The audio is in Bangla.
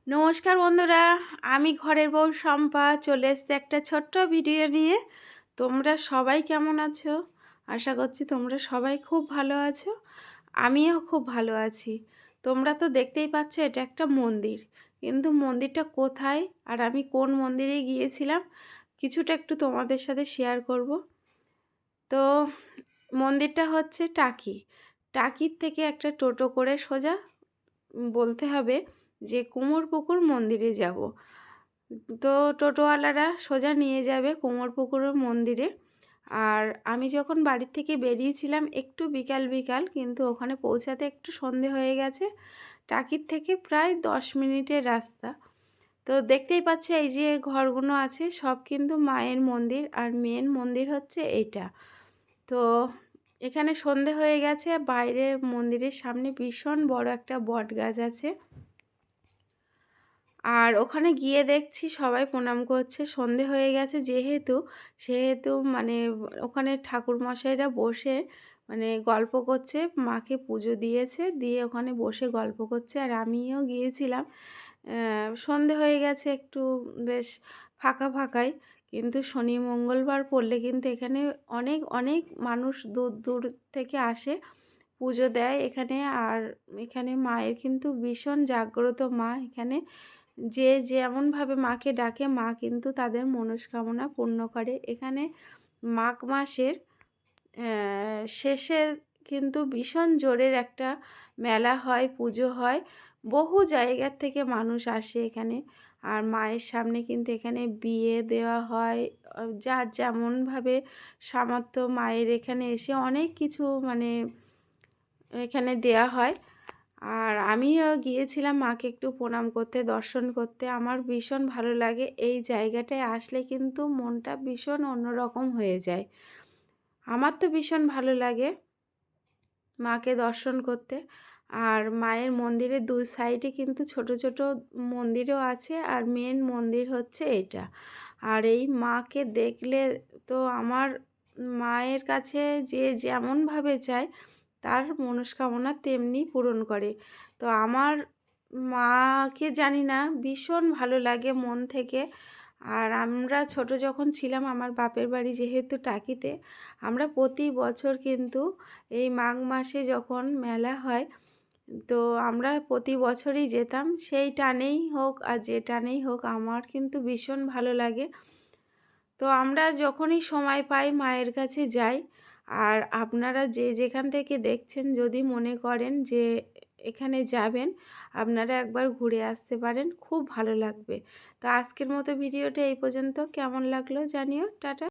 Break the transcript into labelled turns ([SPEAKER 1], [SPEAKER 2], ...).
[SPEAKER 1] নমস্কার বন্ধুরা, আমি ঘরের বউ শম্পা চলে এসেছি একটা ছোট্ট ভিডিও নিয়ে। তোমরা সবাই কেমন আছো? আশা করছি তোমরা সবাই খুব ভালো আছো। আমিও খুব ভালো আছি। তোমরা তো দেখতেই পাচ্ছ এটা একটা মন্দির, কিন্তু মন্দিরটা কোথায় আর আমি কোন মন্দিরে গিয়েছিলাম কিছুটা একটু তোমাদের সাথে শেয়ার করব। তো মন্দিরটা হচ্ছে টাকির থেকে একটা টোটো করে সোজা বলতে হবে যে কুমোরপুকুর মন্দিরে যাব। তো টোটোওয়ালারা সোজা নিয়ে যাবে কুমোরপুকুরের মন্দিরে। আর আমি যখন বাড়ির থেকে বেরিয়েছিলাম একটু বিকাল বিকাল, কিন্তু ওখানে পৌঁছাতে একটু সন্ধে হয়ে গেছে। টাকির থেকে প্রায় 10 মিনিটের রাস্তা। তো দেখতেই পাচ্ছ এই যে ঘরগুলো আছে সব কিন্তু মায়ের মন্দির, আর মেন মন্দির হচ্ছে এইটা। তো এখানে সন্ধে হয়ে গেছে, বাইরে মন্দিরের সামনে ভীষণ বড় একটা বট গাছ আছে। আর ওখানে গিয়ে দেখছি সবাই প্রণাম করছে, সন্ধে হয়ে গেছে সেহেতু মানে ওখানে ঠাকুরমশাইরা বসে মানে গল্প করছে, মাকে পুজো দিয়েছে, দিয়ে ওখানে বসে গল্প করছে। আর আমিও গিয়েছিলাম, সন্ধে হয়ে গেছে একটু বেশ ফাঁকা ফাঁকাই, কিন্তু শনি মঙ্গলবার পড়লে কিন্তু এখানে অনেক অনেক মানুষ দূর দূর থেকে আসে, পুজো দেয় এখানে। আর এখানে মায়ের কিন্তু ভীষণ জাগ্রত মা। এখানে যে যেমনভাবে মাকে ডাকে মা কিন্তু তাদের মনস্কামনা পূর্ণ করে। এখানে মাঘ মাসের শেষে কিন্তু ভীষণ জোরের একটা মেলা হয়, পুজো হয়, বহু জায়গার থেকে মানুষ আসে এখানে। আর মায়ের সামনে কিন্তু এখানে বিয়ে দেওয়া হয়, যার যেমনভাবে সামর্থ্য মায়ের এখানে এসে অনেক কিছু মানে এখানে দেয়া হয়। আর আমিও গিয়েছিলাম মাকে একটু প্রণাম করতে, দর্শন করতে। আমার ভীষণ ভালো লাগে, এই জায়গাটায় আসলে কিন্তু মনটা ভীষণ অন্যরকম হয়ে যায়। আমার তো ভীষণ ভালো লাগে মাকে দর্শন করতে। আর মায়ের মন্দিরের দুই সাইডে কিন্তু ছোট ছোট মন্দিরও আছে, আর মেন মন্দির হচ্ছে এটা। আর এই মাকে দেখলে তো আমার মায়ের কাছে যে যেমনভাবে চায় তার মনস্কামনা তেমনি পূরণ করে। তো আমার মাকে জানি না ভীষণ ভালো লাগে মন থেকে। আর আমরা ছোট যখন ছিলাম, আমার বাপের বাড়ি যেহেতু টাকিতে, আমরা প্রতি বছর কিন্তু এই মাঘ মাসে যখন মেলা হয়, তো আমরা প্রতি বছরই যেতাম। সেই টানেই হোক আর যে টানেই হোক আমার কিন্তু ভীষণ ভালো লাগে। তো আমরা যখনই সময় পাই মায়ের কাছে যাই। আর আপনারা যে যেখান থেকে দেখছেন, যদি মনে করেন যে এখানে যাবেন, আপনারা একবার ঘুরে আসতে পারেন, খুব ভালো লাগবে। তো আজকের মতো ভিডিওটা এই পর্যন্ত। কেমন লাগলো জানিও। টাটা।